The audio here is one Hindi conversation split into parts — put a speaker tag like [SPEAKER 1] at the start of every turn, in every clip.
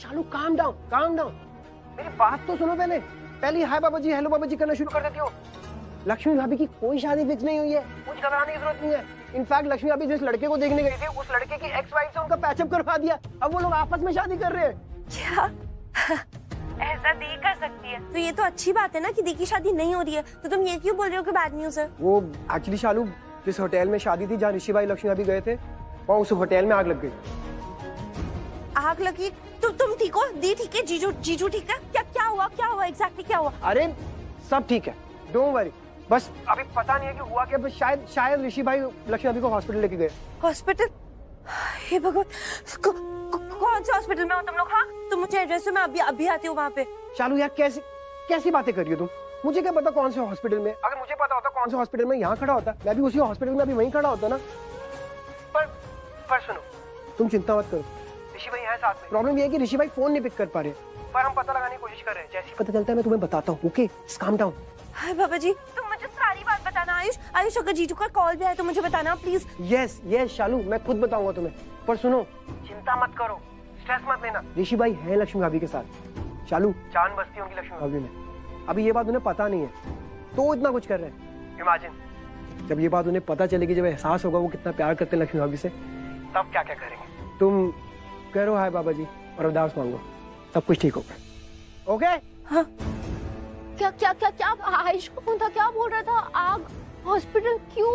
[SPEAKER 1] शालू काम डाउन। मेरी बात तो सुनो पहले। पहले हाय बाबा जी, हेलो बाबा जी करना शुरू कर देती हो। लक्ष्मी भाभी की कोई शादी फिक्स नहीं हुई है, कुछ घबराने की जरूरत नहीं है। इनफैक्ट लक्ष्मी भाभी जिस लड़के को देखने गई थी, उस लड़के की एक्स वाइफ से उनका पैचअप करवा दिया। अब वो लोग आपस में शादी कर रहे हैं।
[SPEAKER 2] क्या ऐसा दी कर सकती है? तो ये तो अच्छी बात है ना कि दी की शादी नहीं हो रही है। तो तुम ये क्यों बोल रहे हो कि बैड न्यूज है?
[SPEAKER 1] वो एक्चुअली शालू जिस होटल में शादी थी जहाँ ऋषि भाई लक्ष्मी भाभी गए थे, वहाँ उस होटल में आग लग गई।
[SPEAKER 2] आग लगी? तुम ठीक हो? दी ठीक है? जीजू ठीक है? क्या हुआ एग्जैक्टली क्या हुआ?
[SPEAKER 1] अरे सब ठीक है, डोंट वरी। बस अभी पता नहीं है कि हुआ क्या, बस शायद ऋषि भाई लक्ष्मी भाभी को हॉस्पिटल लेके गए।
[SPEAKER 2] हॉस्पिटल? हे भगवान, कौन से हॉस्पिटल में हो तुम लोग? हाँ तुम मुझे एड्रेस दो, मैं अभी आती हूँ वहाँ पे।
[SPEAKER 1] शालू यार कैसी बातें कर रही हो तुम? मुझे क्या पता कौन से हॉस्पिटल में। अगर मुझे पता होता कौन से हॉस्पिटल में, यहाँ खड़ा होता, मैं भी उसी हॉस्पिटल में अभी वहीं खड़ा होता ना। पर सुनो, तुम चिंता मत करो, ऋषि भाई हैं साथ में। प्रॉब्लम ये है कि ऋषि भाई फोन नहीं पिक कर पा रहे, पर हम पता लगाने की कोशिश कर रहे हैं। जैसे पता चलता है मैं तुम्हें बताता हूँ। Okay, calm down.
[SPEAKER 2] हाय बाबा जी, तुम मुझे सारी बात बताना। आयुष अगर जीजू का कॉल भी आया तो मुझे बताना प्लीज।
[SPEAKER 1] यस शालू, मैं खुद बताऊंगा तुम्हें। पर सुनो, चिंता मत करो, स्ट्रेस मत लेना। ऋषि भाई है लक्ष्मी भाभी के साथ। शालू जान बसती है उनकी लक्ष्मी भाभी में। अभी ये बात उन्हें पता नहीं है तो इतना कुछ कर रहे हैं। इमेजिन जब ये बात उन्हें पता चलेगी, जब एहसास होगा वो कितना प्यार करते हैं लक्ष्मी भाभी से, तब क्या करेंगे। तुम करो हाय बाबा जी और अरदास मांगो, सब कुछ ठीक होगा। ओके?
[SPEAKER 2] हाँ।
[SPEAKER 3] क्या आयुष को फोन था, क्या बोल रहा था? आग, हॉस्पिटल क्यों?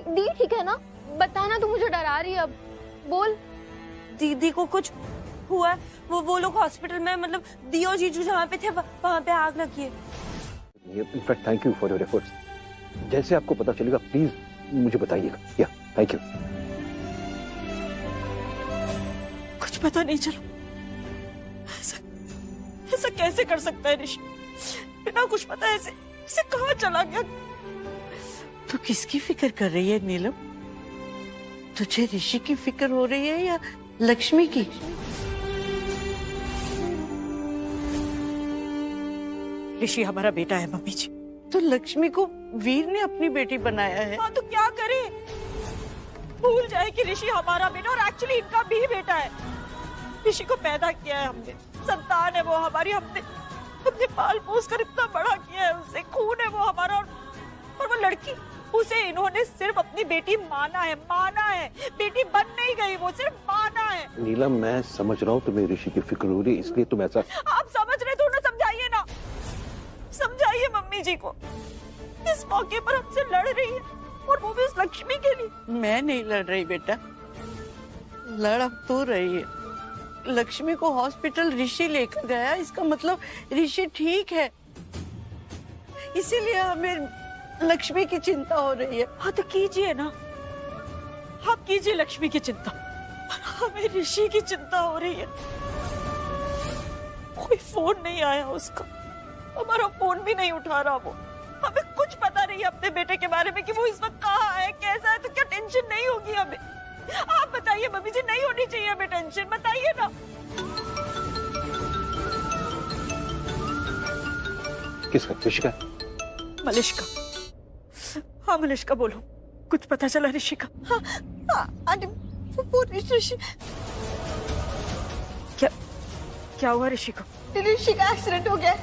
[SPEAKER 3] दी ठीक है ना? बताना, तू मुझे डरा रही है। अब बोल।
[SPEAKER 2] दीदी को कुछ हुआ? वो लोग हॉस्पिटल में, मतलब दी और जीजू जहाँ पे थे वहाँ पे आग लगी है।
[SPEAKER 4] In fact thank you for your efforts. जैसे आपको पता चलेगा प्लीज मुझे बताइएगा। या थैंक यू।
[SPEAKER 2] कुछ पता नहीं चला। ऐसा कैसे कर सकता है ऋषि? बिना कुछ पता ऐसे कहाँ चला गया?
[SPEAKER 5] तो किसकी फिक्र कर रही है नीलम? तुझे ऋषि की फिक्र हो रही है या लक्ष्मी की?
[SPEAKER 6] ऋषि हमारा बेटा है मम्मी जी।
[SPEAKER 5] तो लक्ष्मी को वीर ने अपनी बेटी बनाया है।
[SPEAKER 6] हाँ तो क्या करे? भूल जाए कि ऋषि हमारा बेटा और एक्चुअली इनका भी बेटा है। ऋषि को पैदा किया है हमने, संतान है वो हमारी। हमने पाल पोस कर इतना बड़ा किया है उसे, खून है वो हमारा। और वो लड़की, उसे इन्होंने सिर्फ अपनी बेटी माना है। बेटी बन नहीं गई, वो सिर्फ माना है।
[SPEAKER 4] नीलम मैं समझ रहा हूँ तुम्हें ऋषि की फिक्र हो रही है, इसलिए तुम ऐसा।
[SPEAKER 6] आप समझ रहे तो ना समझाइए ना, समझाइए मम्मी जी को। इस मौके पर हमसे लड़ रही है और वो भी उस लक्ष्मी के लिए।
[SPEAKER 5] मैं नहीं लड़ रही बेटा, लड़ अब तू रही है। लक्ष्मी को हॉस्पिटल ऋषि लेकर गया, इसका मतलब ऋषि ठीक है, इसीलिए हमें लक्ष्मी की चिंता हो रही है।
[SPEAKER 6] हाँ तो कीजिए ना, आप कीजिए लक्ष्मी की चिंता, हमें ऋषि की चिंता हो रही है। कोई फोन नहीं आया उसका, हमारा फोन भी नहीं उठा रहा वो। हमें कुछ पता नहीं है अपने बेटे के बारे में कि वो इस वक्त कहाँ है, कैसा है। तो क्या टेंशन नहीं होगी हमें? आप बताइए मम्मी जी, नहीं होनी चाहिए हमें टेंशन, बताइए ना।
[SPEAKER 4] किसका? ऋषि का?
[SPEAKER 6] मलिश का। हाँ मलिश का, बोलो। कुछ पता चला ऋषि का? हाँ आंटी, वो ऋषि। क्या हुआ ऋषि को?
[SPEAKER 3] ऋषि का एक्सीडेंट हो गया।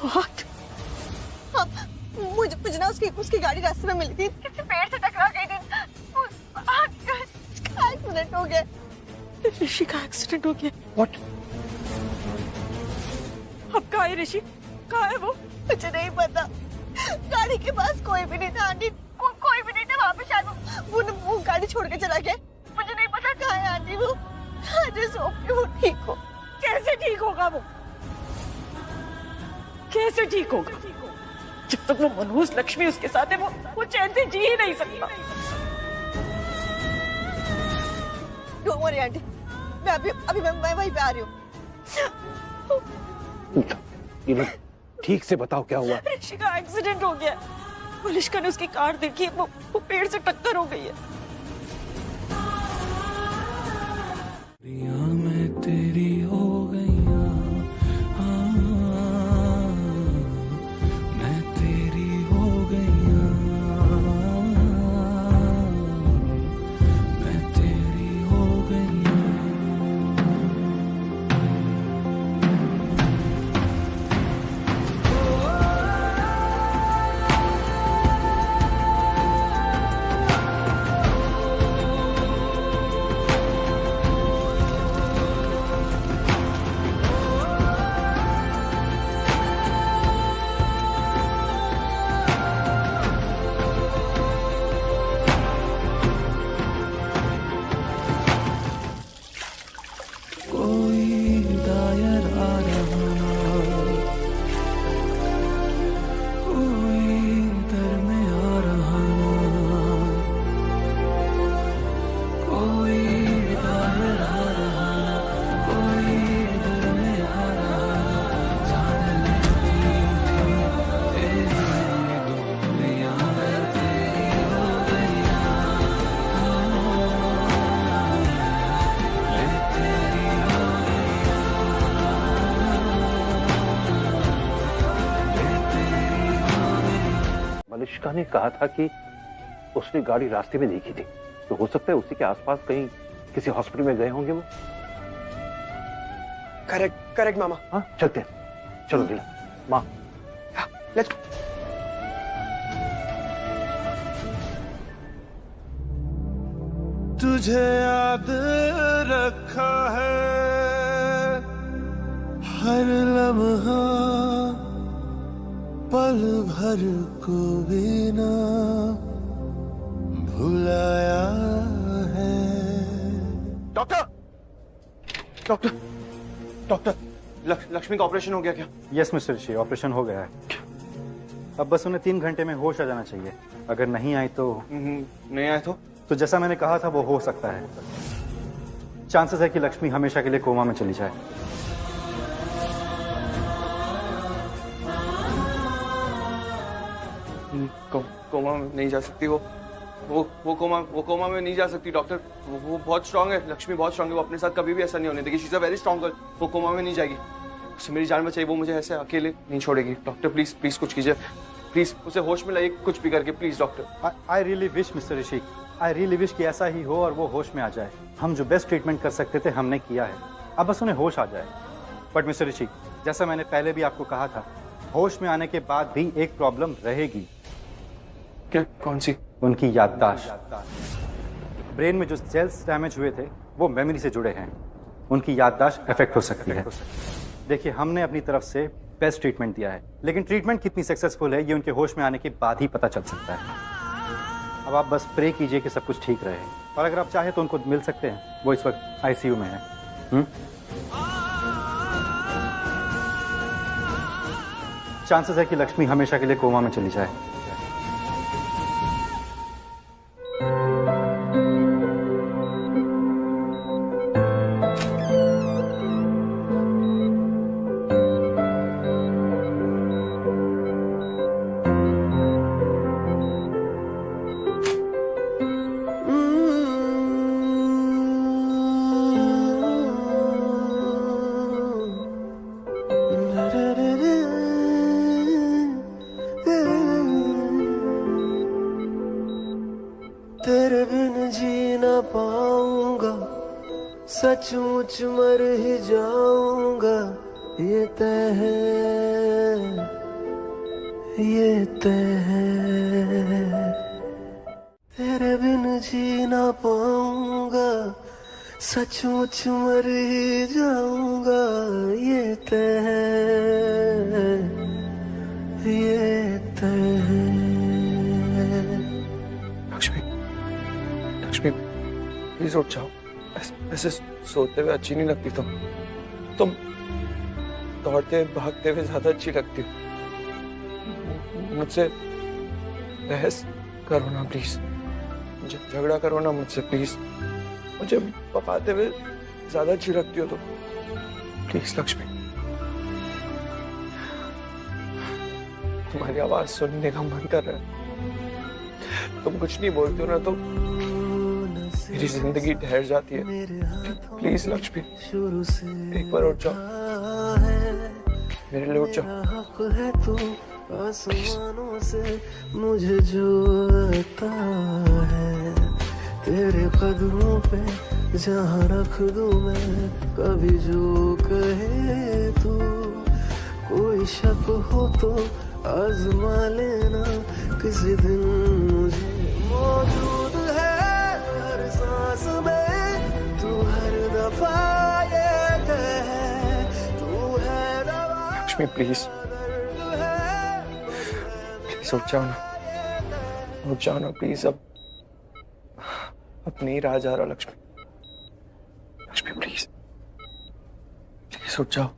[SPEAKER 6] What?
[SPEAKER 3] हाँ, मुझे ना उसकी गाड़ी रास्ते में मिली थी, किसी पेड़ से टकरा गई थी, एक्सीडेंट हो गया।
[SPEAKER 6] ऋषि का एक्सीडेंट हो गया?
[SPEAKER 1] What?
[SPEAKER 6] अब कहाँ है ऋषि? कहाँ है वो?
[SPEAKER 3] मुझे नहीं पता, गाड़ी के पास कोई भी नहीं था आंटी, कोई भी नहीं था वहाँ पे। शायद वो गाड़ी छोड़ के चला गया। मुझे नहीं पता कहाँ है आंटी वो। वो ठीक हो।
[SPEAKER 6] कैसे ठीक होगा वो? कैसे ठीक होगा? जब तक वो मनहूस लक्ष्मी उसके साथ है, वो चैन से जी ही नहीं सकता।
[SPEAKER 3] डोंट वरी आंटी, मैं अभी मैं वहीं पे आ रही हूँ।
[SPEAKER 4] ठीक से बताओ क्या हुआ?
[SPEAKER 6] ऋषि का एक्सीडेंट हो गया। मलिश्का ने उसकी कार देखी है, वो पेड़ से टक्कर हो गई है।
[SPEAKER 7] मैं तेरी हो गई, मैं तेरी हो गई, मैं तेरी हो गई।
[SPEAKER 4] तनिष्का ने कहा था कि उसने गाड़ी रास्ते में देखी थी, तो हो सकता है उसी के आसपास कहीं किसी हॉस्पिटल में गए होंगे वो।
[SPEAKER 1] करेक्ट करेक्ट मामा।
[SPEAKER 4] हाँ चलते हैं, चलो दिला माँ।
[SPEAKER 1] लेट्स
[SPEAKER 7] तुझे याद रखा है हर लम्हा, पल भर को भी ना भुलाया है।
[SPEAKER 8] डॉक्टर डॉक्टर डॉक्टर, लक्ष्मी का ऑपरेशन हो गया क्या?
[SPEAKER 9] यस मिस्टर ऋषि, ऑपरेशन हो गया है। अब बस उन्हें 3 घंटे में होश आ जाना चाहिए। अगर नहीं आई तो
[SPEAKER 8] नहीं आए तो
[SPEAKER 9] जैसा मैंने कहा था वो हो सकता है। चांसेस है कि लक्ष्मी हमेशा के लिए कोमा में चली जाए।
[SPEAKER 8] कोमा में नहीं जा सकती वो कोमा में नहीं जा सकती डॉक्टर। वो बहुत स्ट्रांग है, लक्ष्मी बहुत स्ट्रांग है, वो अपने साथ कभी भी ऐसा नहीं होने देगी। She is a very strong girl. वो कोमा में नहीं जाएगी, उसे मेरी जान बचाई, वो मुझे ऐसे अकेले नहीं छोड़ेगी। डॉक्टर प्लीज प्लीज कुछ कीजिए, प्लीज उसे होश में लाइए, कुछ भी करके please doctor.
[SPEAKER 9] I really wish mister Rishi, I really wish कि ऐसा ही हो और वो होश में आ जाए। हम जो बेस्ट ट्रीटमेंट कर सकते थे हमने किया है, अब बस उन्हें होश आ जाए। बट मिस्टर ऋषि, जैसा मैंने पहले भी आपको कहा था, होश में आने के बाद भी एक प्रॉब्लम रहेगी।
[SPEAKER 8] क्या? कौन सी?
[SPEAKER 9] उनकी याददाश्त। ब्रेन में जो सेल्स डैमेज हुए थे वो मेमोरी से जुड़े हैं, उनकी याददाश्त इफेक्ट हो सकती है। देखिए, हमने अपनी तरफ से बेस्ट ट्रीटमेंट दिया है, लेकिन ट्रीटमेंट कितनी सक्सेसफुल है ये उनके होश में आने के बाद ही पता चल सकता है। अब आप बस प्रे कीजिए कि सब कुछ ठीक रहे, और अगर आप चाहें तो उनको मिल सकते हैं, वो इस वक्त आईसीयू में है। चांसेस है कि लक्ष्मी हमेशा के लिए कोमा में चली जाए।
[SPEAKER 7] तेरे बिन जी ना पाऊंगा, सचमुच मर ही जाऊंगा, ये तय है, ये तय है। तेरे बिन जी ना पाऊंगा, सचमुच मर ही जाऊंगा, ये तय है, ये तय है।
[SPEAKER 8] लक्ष्मी प्लीज उठ जाओ, ऐसे सोते हुए अच्छी नहीं लगती तुम दौड़ते भागते हुए ज्यादा अच्छी लगती हो। मुझसे बहस करो ना प्लीज, झगड़ा करो ना मुझसे प्लीज, मुझे पकाते हुए ज्यादा अच्छी लगती हो तुम, प्लीज लक्ष्मी। तुम्हारी आवाज सुनने का मन कर रहा है, तुम कुछ नहीं बोलते हो ना तो मेरी जिंदगी ठहर जाती है। प्लीज लक्ष्मी एक बार उठ जाओ, मेरे लिए उठ जाओ
[SPEAKER 7] आसमानों से मुझे जो आता है, तेरे कदमों पे जहाँ रख दूं मैं, कभी जो कहे तू, कोई शक हो तो आजमा लेना, किसी दिन मुझे मौजूद है हर सांस में, तू हर दफा ये कहे, तू है दवा।
[SPEAKER 8] लक्ष्मी प्लीज उठ जाओ ना प्लीज। अब नहीं रहा जा रहा लक्ष्मी, लक्ष्मी प्लीज प्लीज उठ जाओ।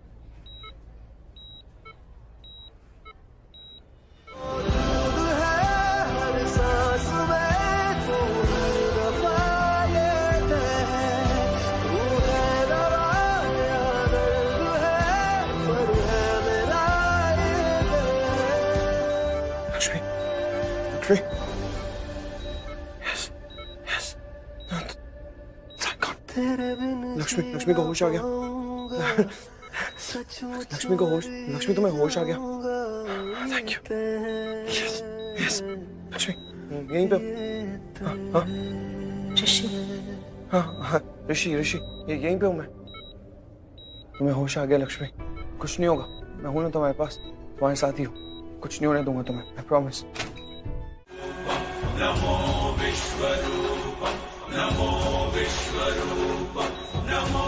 [SPEAKER 8] लक्ष्मी को होश आ गया, लक्ष्मी को होश, लक्ष्मी तुम्हें होश आ गया। Thank you. Yes yes Lakshmi यहीं पे। हाँ हाँ
[SPEAKER 2] ऋषि,
[SPEAKER 8] हाँ हाँ ऋषि ऋषि यहीं पे हूँ मैं। तुम्हें होश आ गया लक्ष्मी, कुछ नहीं होगा, मैं हूं ना तुम्हारे पास, तुम्हारे साथ ही हूँ, कुछ नहीं होने दूंगा तुम्हें, आई प्रॉमिस।
[SPEAKER 10] नमो विश्वरूप, नमो विश्वरूप, नमो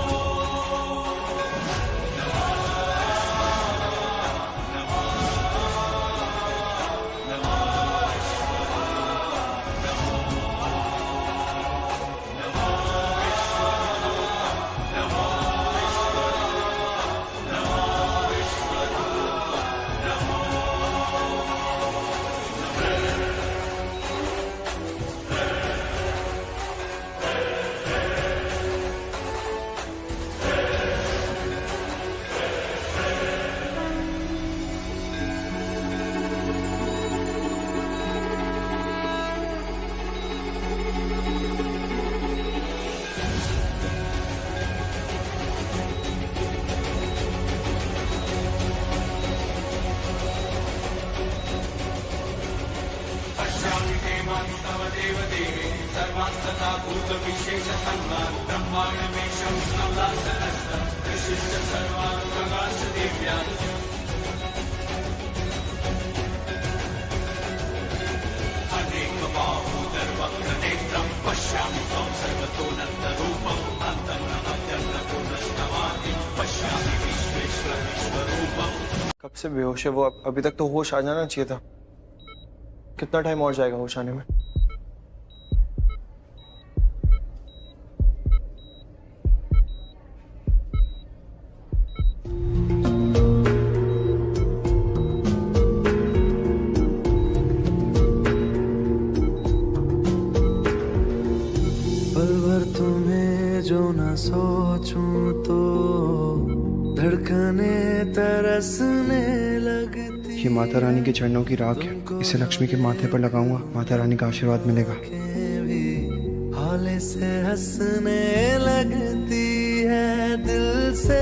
[SPEAKER 8] कब से बेहोश है वो, अभी तक तो होश आ जाना चाहिए था। कितना टाइम और जाएगा होश आने में?
[SPEAKER 7] पल भर तुम्हें जो न सोचूं तो धड़कने तरसने लगती।
[SPEAKER 1] ये माता रानी के चरणों की राख है, इसे लक्ष्मी के माथे पर लगाऊंगा, माता रानी का आशीर्वाद मिलेगा।
[SPEAKER 7] भी हौले से हंसने लगती है दिल से,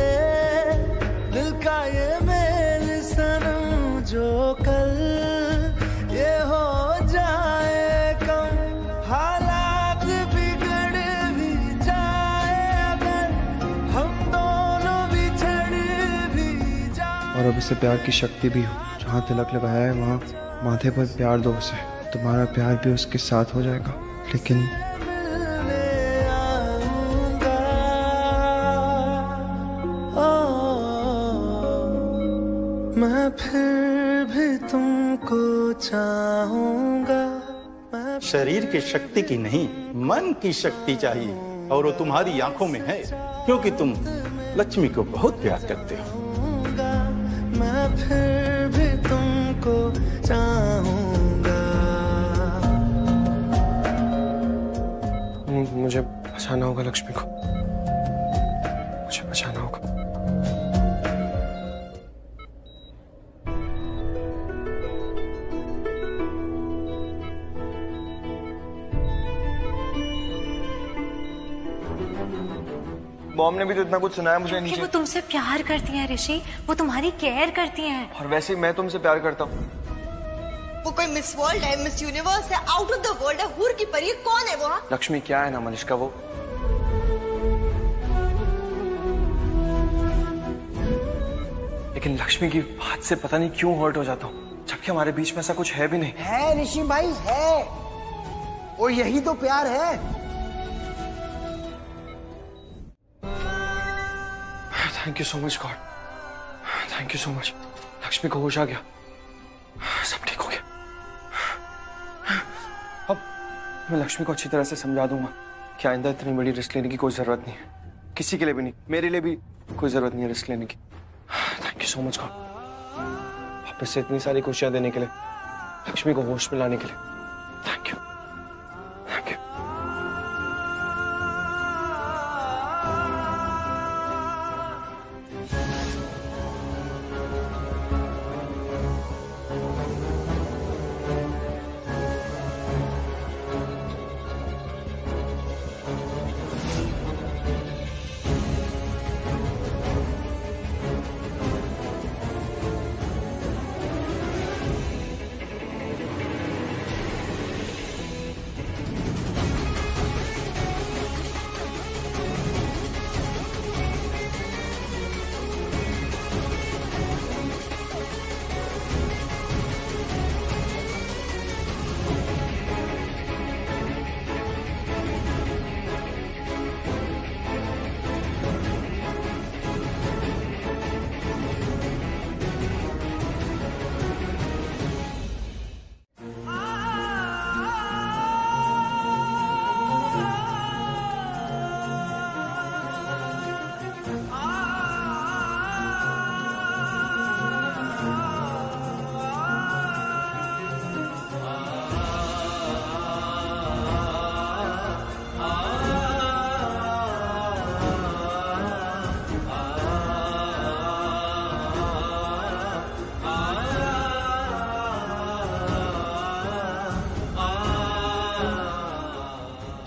[SPEAKER 7] दिल का ये मेल सनम जो कल ये हो जाए कम, हालात बिगड़ भी जाए अगर हम दोनों बिछड़ भी जाए।
[SPEAKER 1] और अब इसे प्यार की शक्ति भी हो, जहाँ तिलक लगाया है वहाँ माथे पर प्यार दो उसे, तुम्हारा प्यार भी उसके साथ हो जाएगा। लेकिन
[SPEAKER 7] मैं फिर भी तुमको चाहूंगा।
[SPEAKER 11] शरीर की शक्ति की नहीं, मन की शक्ति चाहिए, और वो तुम्हारी आंखों में है, क्योंकि तुम लक्ष्मी को बहुत प्यार करते हो।
[SPEAKER 7] मैं फिर भी तुमको चाहूंगा।
[SPEAKER 8] मुझे बचाना होगा लक्ष्मी को, मुझे बचाना होगा। मॉम ने भी तो इतना कुछ सुनाया मुझे नीचे।
[SPEAKER 12] वो तुमसे प्यार करती हैं ऋषि, वो तुम्हारी केयर करती हैं।
[SPEAKER 8] और वैसे ही मैं तुमसे प्यार करता हूँ।
[SPEAKER 3] वो कोई मिस वर्ल्ड है, मिस यूनिवर्स है, आउट ऑफ द वर्ल्ड है, हूर की परी, कौन है वो? हाँ?
[SPEAKER 8] लक्ष्मी क्या है ना मनिष्का वो? लेकिन लक्ष्मी की बात से पता नहीं क्यों हर्ट हो जाता हूँ, जबकि हमारे बीच में ऐसा कुछ है भी नहीं।
[SPEAKER 1] है ऋषि भाई, है, और यही तो प्यार है।
[SPEAKER 8] Thank you so much God, thank you so much. Lakshmi को होश आ गया, सब ठीक हो गया। अब मैं लक्ष्मी को अच्छी तरह से समझा दूंगा कि आइंदा इतनी बड़ी रिस्क लेने की कोई जरूरत नहीं है, किसी के लिए भी नहीं, मेरे लिए भी कोई जरूरत नहीं है रिस्क लेने की। Thank you so much God, वापस से इतनी सारी खुशियां देने के लिए, लक्ष्मी को होश में लाने के लिए। Thank you, thank you.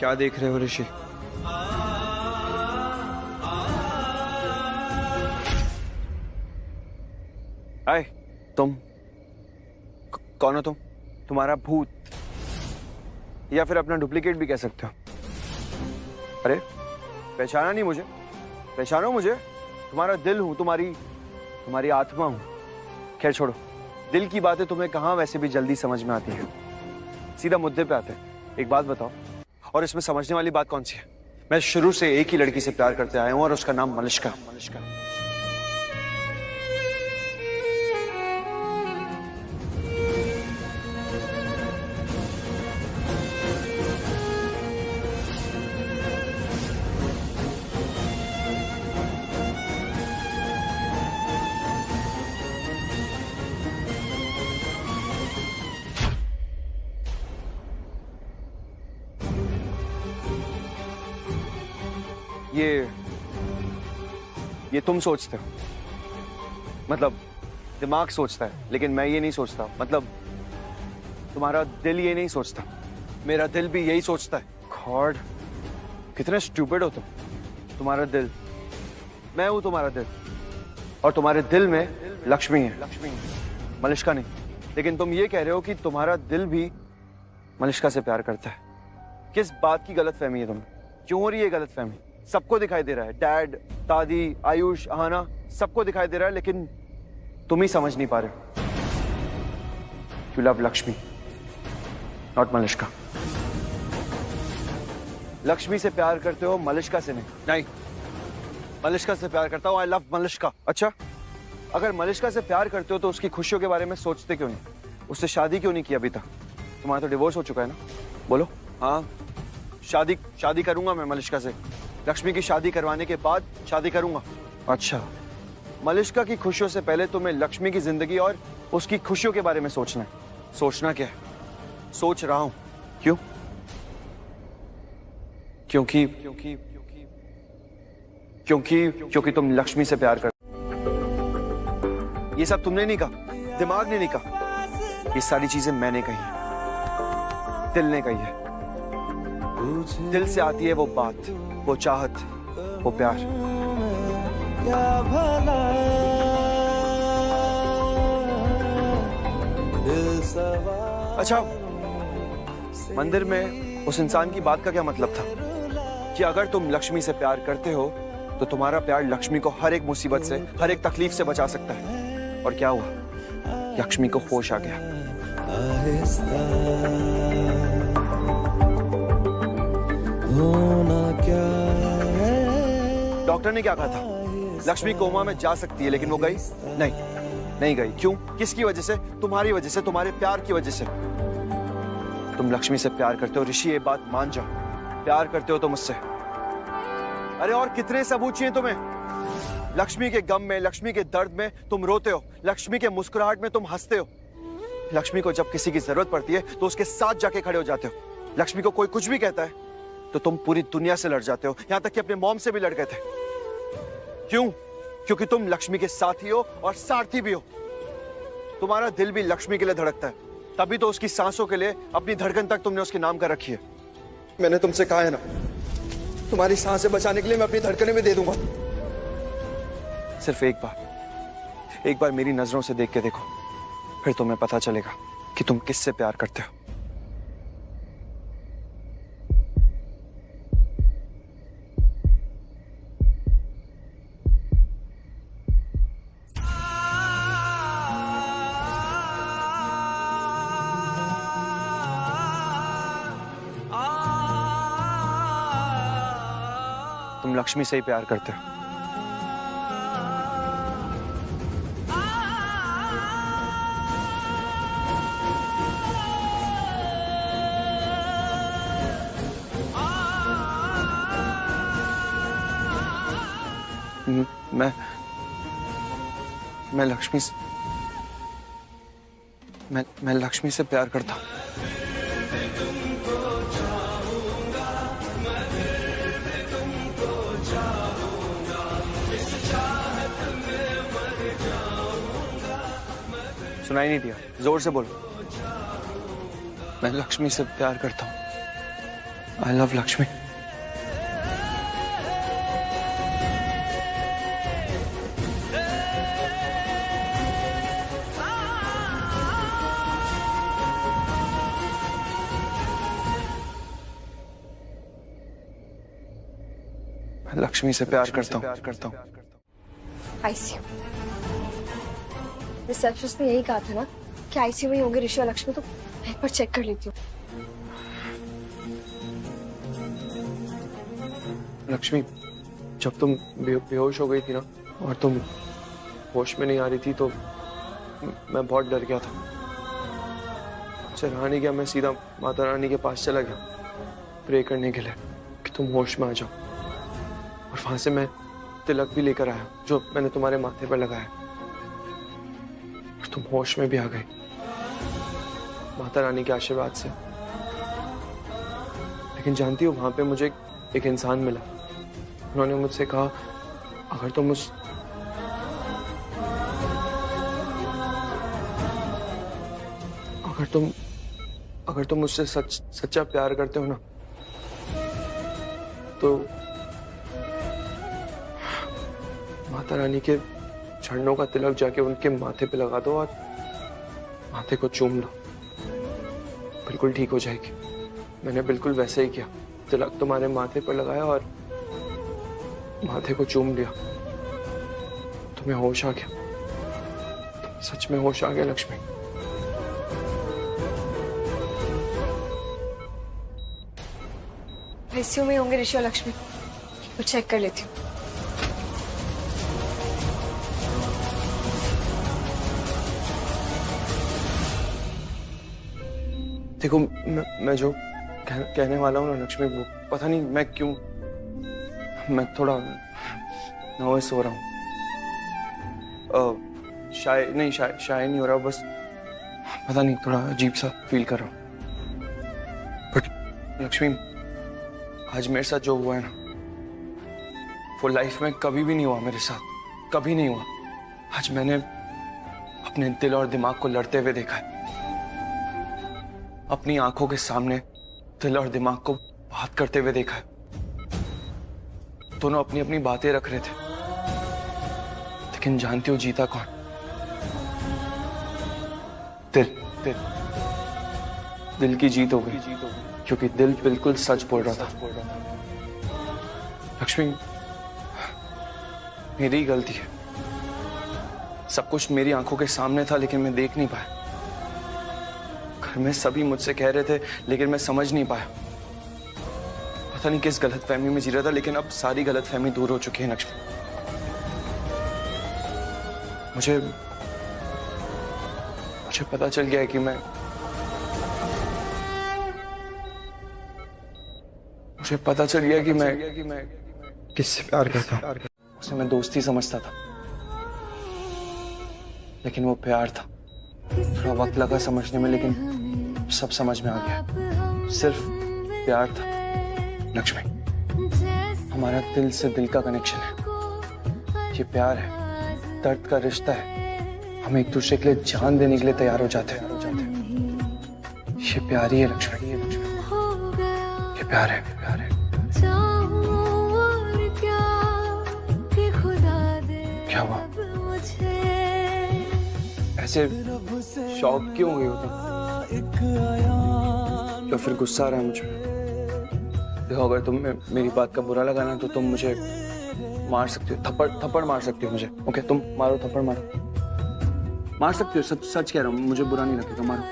[SPEAKER 8] क्या देख रहे हो ऋषि? आए, तुम कौन हो? तुम्हारा भूत या फिर अपना डुप्लीकेट भी कह सकते हो। अरे पहचाना नहीं मुझे? पहचानो मुझे, तुम्हारा दिल हूं, तुम्हारी आत्मा हूं। खैर छोड़ो, दिल की बातें तुम्हें कहां वैसे भी जल्दी समझ में आती है। सीधा मुद्दे पे आते हैं। एक बात बताओ, और इसमें समझने वाली बात कौन सी है? मैं शुरू से एक ही लड़की से प्यार करते आया हूं और उसका नाम मलिष्का। ये तुम सोचते हो, मतलब दिमाग सोचता है, लेकिन मैं ये नहीं सोचता। मतलब तुम्हारा दिल ये नहीं सोचता, मेरा दिल भी यही सोचता है। गॉड, कितने स्टूपिड हो तुम। तुम्हारा दिल, मैं हूं तुम्हारा दिल, और तुम्हारे दिल में लक्ष्मी है, मलिष्का नहीं। लेकिन तुम ये कह रहे हो कि तुम्हारा दिल भी मलिष्का से प्यार करता है। किस बात की गलतफहमी है तुम्हें? क्यों हो रही है गलतफहमी? सबको दिखाई दे रहा है, डैड, दादी, आयुष, आहाना, सबको दिखाई दे रहा है, लेकिन तुम ही समझ नहीं पा रहे हो। You love Lakshmi, not Malishka. Lakshmi से प्यार करते हो, मलिष्का से नहीं। नहीं, मलिष्का से प्यार करता हूं। I love Malishka. अच्छा, अगर मलिष्का से प्यार करते हो तो उसकी खुशियों के बारे में सोचते क्यों नहीं? उससे शादी क्यों नहीं की अभी तक? तुम्हारा तो डिवोर्स हो चुका है ना? बोलो। हाँ, शादी करूंगा मैं मलिष्का से। लक्ष्मी की शादी करवाने के बाद शादी करूंगा। अच्छा, मलिष्का की खुशियों से पहले तुम्हें लक्ष्मी की जिंदगी और उसकी खुशियों के बारे में सोचना है। सोचना क्या है? सोच रहा हूं। क्यों? क्योंकि तुम लक्ष्मी से प्यार कर। ये सब तुमने नहीं कहा, दिमाग ने नहीं कहा, ये सारी चीजें मैंने कही है, दिल ने कही है। दिल से आती है वो बात, वो चाहत, वो प्यार। अच्छा, मंदिर में उस इंसान की बात का क्या मतलब था कि अगर तुम लक्ष्मी से प्यार करते हो तो तुम्हारा प्यार लक्ष्मी को हर एक मुसीबत से, हर एक तकलीफ से बचा सकता है। और क्या हुआ? लक्ष्मी को होश आ गया। डॉक्टर ने क्या कहा था? लक्ष्मी कोमा में जा सकती है, लेकिन वो गई नहीं गई। क्यों? किसकी वजह से? तुम्हारी वजह से, तुम्हारे प्यार की वजह से। तुम लक्ष्मी से प्यार करते हो ऋषि, ये बात मान जाओ। प्यार करते हो तो मुझसे। अरे और कितने सबूत चाहिए तुम्हें? लक्ष्मी के गम में, लक्ष्मी के दर्द में तुम रोते हो, लक्ष्मी के मुस्कुराहट में तुम हंसते हो। लक्ष्मी को जब किसी की जरूरत पड़ती है तो उसके साथ जाके खड़े हो जाते हो। लक्ष्मी को कोई कुछ भी कहता है तो तुम पूरी दुनिया से लड़ जाते हो, यहां तक कि अपने मॉम से भी लड़ गए थे। क्यों? क्योंकि तुम लक्ष्मी के साथी हो और सारथी भी हो। तुम्हारा दिल भी लक्ष्मी के लिए धड़कता है, तभी तो उसकी सांसों के लिए अपनी धड़कन तक तुमने उसके नाम कर रखी है। मैंने तुमसे कहा है ना, तुम्हारी सांसें बचाने के लिए मैं अपनी धड़कनें भी दे दूंगा। सिर्फ एक बार मेरी नजरों से देख के देखो, फिर तुम्हें पता चलेगा कि तुम किससे प्यार करते हो। तुम लक्ष्मी से ही प्यार करते हो। मैं लक्ष्मी से प्यार करता हूं। सुनाई नहीं दिया? जोर से बोलो। मैं लक्ष्मी से प्यार करता हूं। I love Lakshmi. मैं लक्ष्मी से प्यार करता हूँ।
[SPEAKER 3] आईसीयू। रिसेप्शनिस्ट ने यही कहा था ना कि आईसीयू में होंगे ऋषि और लक्ष्मी, तो मैं एक बार चेक कर लेती हूँ।
[SPEAKER 8] लक्ष्मी, जब तुम बेहोश हो गई थी ना और तुम होश में नहीं आ रही थी तो मैं बहुत डर गया था। मुझे रहा नहीं गया, मैं सीधा माता रानी के पास चला गया प्रे करने के लिए कि तुम होश में आ जाओ, और वहां से मैं तिलक भी लेकर आया जो मैंने तुम्हारे माथे पर लगाया, और तुम होश में भी आ गई माता रानी के आशीर्वाद से। लेकिन जानती हो, वहां पे मुझे एक इंसान मिला। उन्होंने मुझसे कहा, अगर तुम मुझसे सच्चा प्यार करते हो ना, तो माता रानी के चरणों का तिलक जाके उनके माथे पे लगा दो और माथे को चूम लो, बिल्कुल ठीक हो जाएगी। मैंने बिल्कुल वैसे ही किया, तिलक तुम्हारे माथे पर लगाया और माथे को चूम लिया। तुम्हें होश आ गया, सच में होश आ गया लक्ष्मी।
[SPEAKER 3] आईसीयू में होंगे ऋषि और लक्ष्मी, तो चेक कर लेती हूँ।
[SPEAKER 8] देखो, मैं जो कहने वाला हूँ ना लक्ष्मी, वो पता नहीं मैं थोड़ा नर्वस हो रहा हूँ। शाय नहीं हो रहा, बस पता नहीं थोड़ा अजीब सा फील कर रहा हूँ। बट लक्ष्मी, आज मेरे साथ जो हुआ है ना, वो लाइफ में कभी भी नहीं हुआ मेरे साथ, कभी नहीं हुआ। आज मैंने अपने दिल और दिमाग को लड़ते हुए देखा है। अपनी आंखों के सामने दिल और दिमाग को बात करते हुए देखा है। दोनों अपनी अपनी बातें रख रहे थे, लेकिन जानती हो जीता कौन? दिल की जीत हो गई, क्योंकि दिल बिल्कुल सच बोल रहा था। लक्ष्मी, मेरी ही गलती है। सब कुछ मेरी आंखों के सामने था, लेकिन मैं देख नहीं पाया। घर में सभी मुझसे कह रहे थे, लेकिन मैं समझ नहीं पाया। पता नहीं किस गलतफहमी में जी रहा था, लेकिन अब सारी गलतफहमी दूर हो चुकी है लक्ष्मी। मुझे पता चल गया है कि मैं किससे प्यार करता हूं। उसे मैं दोस्ती समझता था, लेकिन वो प्यार था। थोड़ा वक्त लगा समझने में, लेकिन सब समझ में आ गया। सिर्फ प्यार था लक्ष्मी। हमारा दिल से दिल का कनेक्शन है, ये प्यार है, दर्द का रिश्ता है। हम एक दूसरे के लिए जान देने के लिए तैयार हो जाते हैं। ये प्यार ही है लक्ष्मी, ये प्यार है, प्यार है। क्या हुआ? ऐसे शॉक क्यों हो गई हो तुम? या फिर गुस्सा आ रहा है मुझे? देखो, अगर तुम्हें मेरी बात का बुरा लगा ना, तो तुम मुझे मार सकते हो, थप्पड़ मार सकते हो मुझे। ओके, तुम मारो, थप्पड़ मार सकते हो। सच कह रहा हूँ, मुझे बुरा नहीं लगेगा, मारो।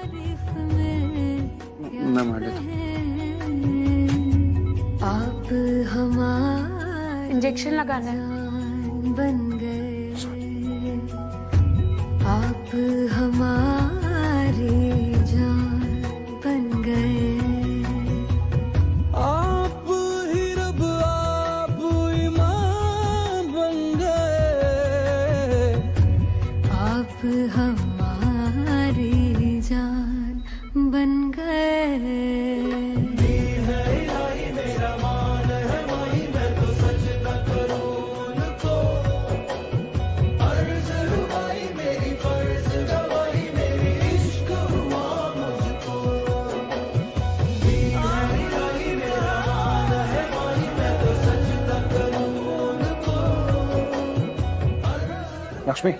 [SPEAKER 8] मैं मार लेता हूँ।
[SPEAKER 12] इंजेक्शन लगाना है।
[SPEAKER 3] बन गए आप हमारी जान बन गए।
[SPEAKER 7] आप ही रब, आप ईमान बन गए।
[SPEAKER 3] आप हमारी जान बन गए।
[SPEAKER 8] लक्ष्मी,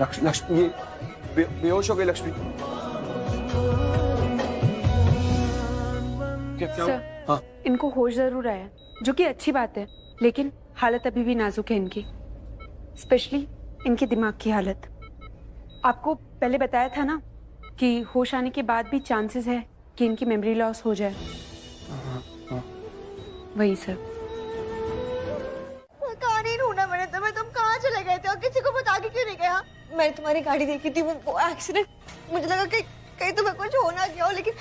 [SPEAKER 8] लक्ष्मी ये बेहोश हो गई लक्ष्मी। क्या? हाँ,
[SPEAKER 13] इनको होश जरूर आया, जो कि अच्छी बात है, लेकिन हालत अभी भी नाजुक है इनकी, स्पेशली इनके दिमाग की हालत। आपको पहले बताया था ना कि होश आने के बाद भी चांसेस है कि इनकी मेमोरी लॉस हो जाए। वही सर।
[SPEAKER 3] कहाँ नहीं ढूंढा मैंने तुम्हें, तुम कहाँ चले गए थे और किसी को बता के क्यों नहीं गया? मैंने तुम्हारी गाड़ी देखी थी, वो एक्सीडेंट, मुझे लगा कि कहीं तुम्हें कुछ हो ना गया हो, लेकिन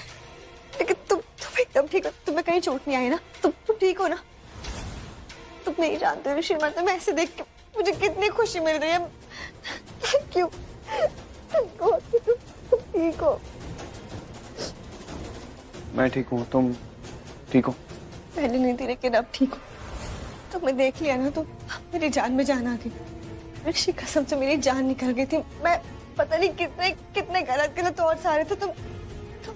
[SPEAKER 3] तुम एकदम ठीक हो, तुम्हें कहीं चोट नहीं आई ना? तुम ठीक हो ना? तुम नहीं जानते ऋषि, मैं तुम्हें ऐसे देख के मुझे कितनी खुशी मिल रही है। थैंक यू, तुम ठीक हो।
[SPEAKER 8] मैं ठीक हूँ, तुम ठीक हो?
[SPEAKER 3] पहले नहीं थी, लेकिन अब ठीक हो। तुम्हें देख लिया ना तो मेरी जान में जान आ गई। ऋषि कसम से मेरी जान निकल गई थी। मैं पता नहीं कितने गलत और सारे थे। तुम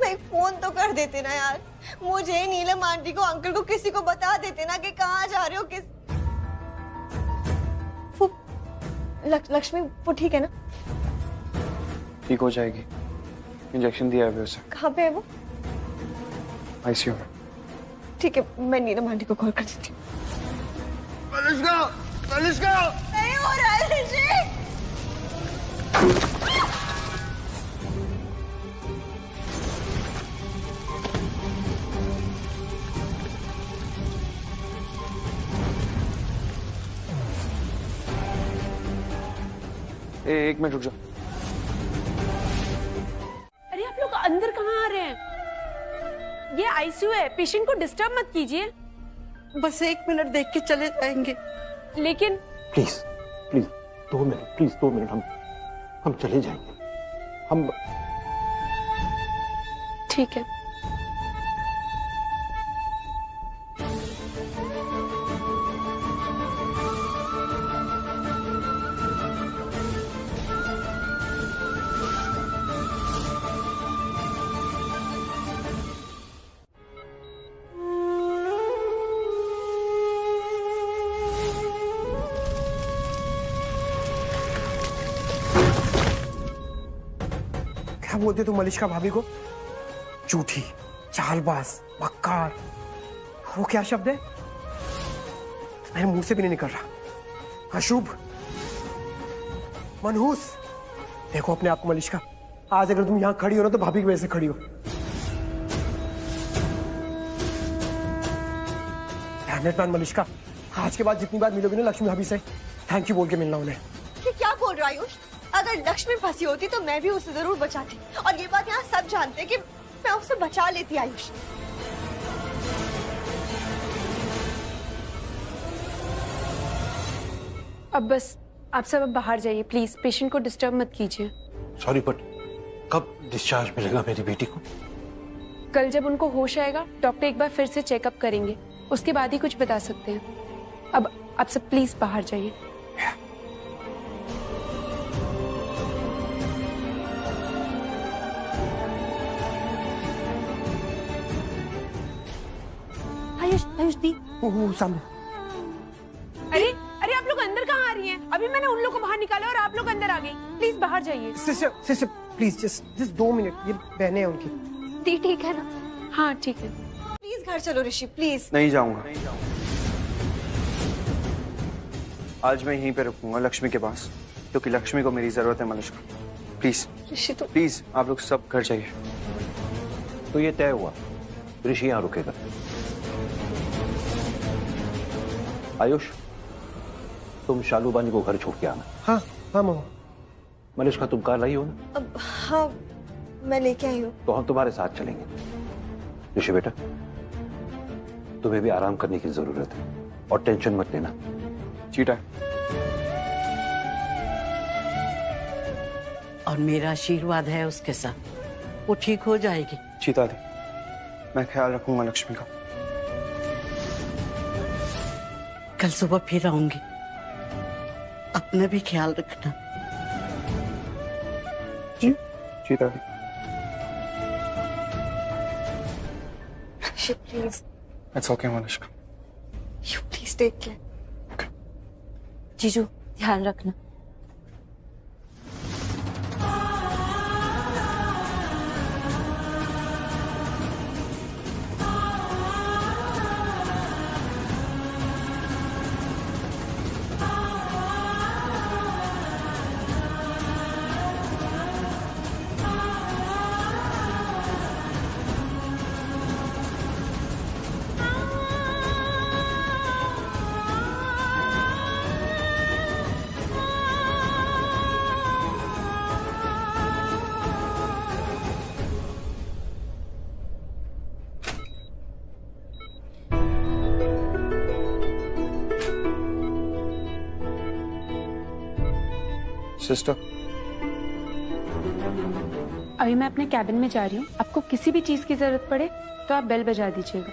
[SPEAKER 3] एक फोन तो कर देते ना यार, मुझे, नीलम आंटी को, अंकल को, किसी को बता देते ना कि कहाँ जा रहे हो। वो लक्ष्मी वो ठीक है ना?
[SPEAKER 8] ठीक हो जाएगी, इंजेक्शन दिया है उसे।
[SPEAKER 3] कहाँ पे है वो?
[SPEAKER 8] आईसीयू में।
[SPEAKER 3] ठीक है, मैं नीलम आंटी को कॉल कर देती हूँ। नहीं हो रहा है ऋषि।
[SPEAKER 8] एक मिनट रुक जाओ।
[SPEAKER 13] अरे आप लोग अंदर कहाँ आ रहे हैं? ये आईसीयू है, पेशेंट को डिस्टर्ब मत कीजिए।
[SPEAKER 5] बस 1 मिनट देख के चले जाएंगे।
[SPEAKER 13] लेकिन
[SPEAKER 4] please please 2 minute, please 2 minute, हम चले जाएंगे। हम
[SPEAKER 13] ठीक है।
[SPEAKER 1] क्या बोलते तुम मलिष्का भाभी को? झूठी, चालबाज, मक्कार, वो क्या शब्द है? मेरे मुंह से भी नहीं निकल रहा। अशुभ, मनहूस। देखो अपने आप को मलिष्का, आज अगर तुम यहां खड़ी हो ना तो भाभी की वजह से खड़ी हो। मैन मलिष्का, आज के बाद जितनी बार मिलोगे ना लक्ष्मी भाभी से, थैंक यू बोल के मिलना उन्हें।
[SPEAKER 3] क्या बोल रहा है आयुष? अगर लक्ष्मी फंसी होती तो मैं भी उसे जरूर बचाती, और ये बात यहाँ सब जानते हैं कि मैं उसे बचा लेती। आयुष,
[SPEAKER 13] अब बस आप सब अब बाहर जाइए प्लीज, पेशेंट को डिस्टर्ब मत कीजिए।
[SPEAKER 11] सॉरी बट कब डिस्चार्ज मिलेगा मेरी बेटी को?
[SPEAKER 13] कल जब उनको होश आएगा डॉक्टर एक बार फिर से चेकअप करेंगे, उसके बाद ही कुछ बता सकते हैं। अब आप सब प्लीज बाहर जाइए।
[SPEAKER 3] आयुष दी,
[SPEAKER 1] सामने।
[SPEAKER 13] अरे अरे आप लोग अंदर कहाँ आ रही हैं? अभी मैंने उन लोग को बाहर निकाला और आप लोग अंदर आ गई। प्लीज बाहर जाइए।
[SPEAKER 1] सिस्टर प्लीज जस्ट 2 मिनट, ये बहनें हैं उनकी।
[SPEAKER 3] दी ठीक है ना?
[SPEAKER 13] हाँ ठीक है।
[SPEAKER 3] प्लीज घर चलो ऋषि, प्लीज।
[SPEAKER 8] नहीं जाऊंगा, आज मैं यहीं पे रुकूंगा लक्ष्मी के पास, क्योंकि लक्ष्मी को मेरी जरूरत है। मलिष्का प्लीज,
[SPEAKER 3] ऋषि तो
[SPEAKER 8] प्लीज आप लोग सब घर जाइए।
[SPEAKER 4] तो ये तय हुआ, ऋषि यहां रुकेगा। आयुष, तुम शालू बानी को घर छोड़ के आना।
[SPEAKER 1] हाँ मामा।
[SPEAKER 4] मलिष्का, तुम कार लाई हो ना?
[SPEAKER 3] हाँ मैं लेके आई हूँ।
[SPEAKER 4] तो हम तुम्हारे साथ चलेंगे। ऋषि बेटा, तुम्हें भी आराम करने की जरूरत है और टेंशन मत लेना।
[SPEAKER 8] चीटा,
[SPEAKER 5] और मेरा आशीर्वाद है उसके साथ, वो ठीक हो जाएगी।
[SPEAKER 8] चीता दी, मैं ख्याल रखूंगा लक्ष्मी का।
[SPEAKER 5] कल सुबह फिर आऊंगी, अपना भी ख्याल रखना।
[SPEAKER 8] चीता दी,
[SPEAKER 3] please.
[SPEAKER 8] It's okay Malishka.
[SPEAKER 3] You please take care.
[SPEAKER 2] जीजू ध्यान रखना।
[SPEAKER 8] सिस्टर,
[SPEAKER 13] अभी मैं अपने कैबिन में जा रही हूँ। आपको किसी भी चीज की जरूरत पड़े तो आप बेल बजा दीजिएगा।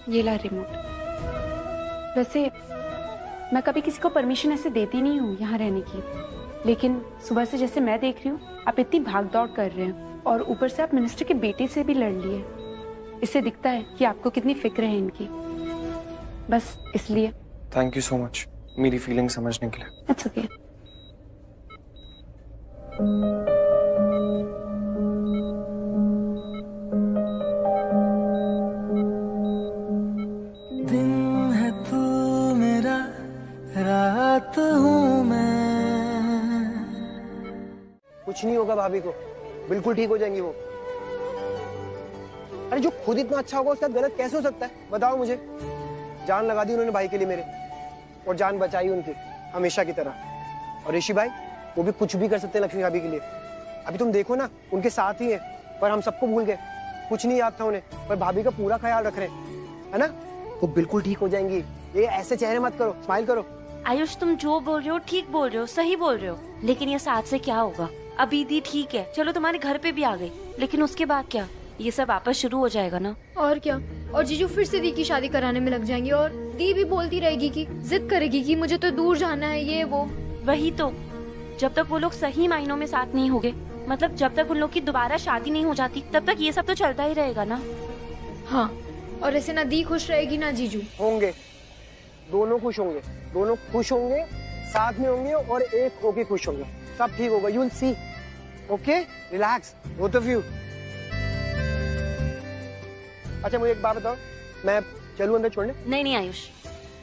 [SPEAKER 13] ये ला रिमोट। वैसे मैं कभी किसी को परमिशन ऐसे देती नहीं हूँ यहाँ रहने की, लेकिन सुबह से जैसे मैं देख रही हूँ आप इतनी भाग दौड़ कर रहे हैं और ऊपर से आप मिनिस्टर के बेटे से भी लड़ लिए। इससे दिखता है कि आपको कितनी फिक्र है इनकी। बस इसलिए
[SPEAKER 8] थैंक यू सो मच मेरी फीलिंग समझने के लिए।
[SPEAKER 13] It's okay.
[SPEAKER 7] दिन है तू मेरा, रात हूँ मैं।
[SPEAKER 1] कुछ नहीं होगा भाभी को, बिल्कुल ठीक हो जाएंगी वो। अरे जो खुद इतना अच्छा होगा उसका गलत कैसे हो सकता है, बताओ मुझे। जान लगा दी उन्होंने भाई के लिए मेरे, और जान बचाई उनकी हमेशा की तरह। और ऋषि भाई वो भी कुछ भी कर सकते हैं लक्ष्मी भाभी के लिए। अभी तुम देखो ना, उनके साथ ही है, पर हम सबको भूल गए, कुछ नहीं याद था उन्हें, पर भाभी का पूरा ख्याल रख रहे हैं, है ना। वो बिल्कुल ठीक हो जाएंगी। ये ऐसे चेहरे मत करो, स्माइल करो।
[SPEAKER 2] आयुष तुम जो बोल रहे हो ठीक बोल रहे हो, सही बोल रहे हो, लेकिन ये साथ से क्या होगा। अभी दी ठीक है, चलो तुम्हारे घर पे भी आ गई, लेकिन उसके बाद क्या, ये सब वापस शुरू हो जाएगा ना।
[SPEAKER 14] और क्या, और जीजू फिर से दी की शादी कराने में लग जाएंगे, और दी भी बोलती रहेगी कि जिद करेगी कि मुझे तो दूर जाना है, ये वो।
[SPEAKER 2] वही तो, जब तक वो लोग सही मायनों में साथ नहीं होंगे, मतलब जब तक उन लोग की दोबारा शादी नहीं हो जाती, तब तक ये सब तो चलता ही रहेगा ना।
[SPEAKER 14] हाँ, और ऐसे ना दी खुश रहेगी ना जीजू।
[SPEAKER 1] होंगे, दोनों खुश होंगे, दोनों खुश होंगे, साथ में होंगे और एक होके खुश होंगे, सब ठीक होगा। You will see. Okay, relax both of you. अच्छा मुझे एक बात बताओ, मैं चलूं अंदर छोड़ने?
[SPEAKER 2] नहीं नहीं आयुष,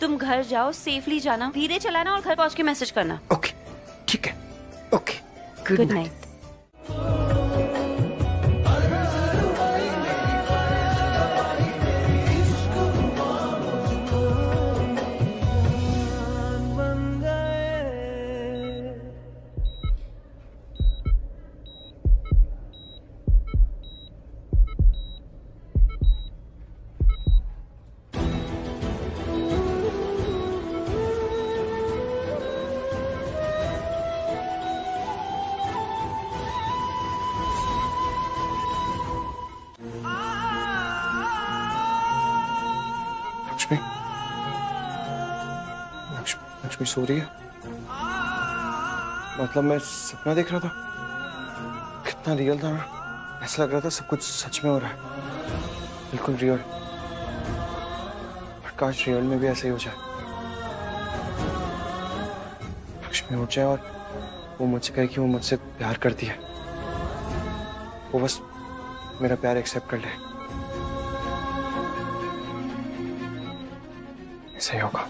[SPEAKER 2] तुम घर जाओ, सेफली जाना, धीरे चलाना और घर पहुंच के मैसेज करना।
[SPEAKER 1] ओके ठीक है। Okay,
[SPEAKER 2] good night.
[SPEAKER 8] Lakshmi, Lakshmi सो रही है? मतलब मैं सपना देख रहा था? कितना रियल था मैं, ऐसा लग रहा था सब कुछ सच में हो रहा है, बिल्कुल रियल। पर काश रियल में भी ऐसे ही हो जाए, लक्ष्मी उठ जाए और वो मुझसे कहे कि वो मुझसे प्यार करती है, वो बस मेरा प्यार एक्सेप्ट कर ले। ऐसा ही होगा।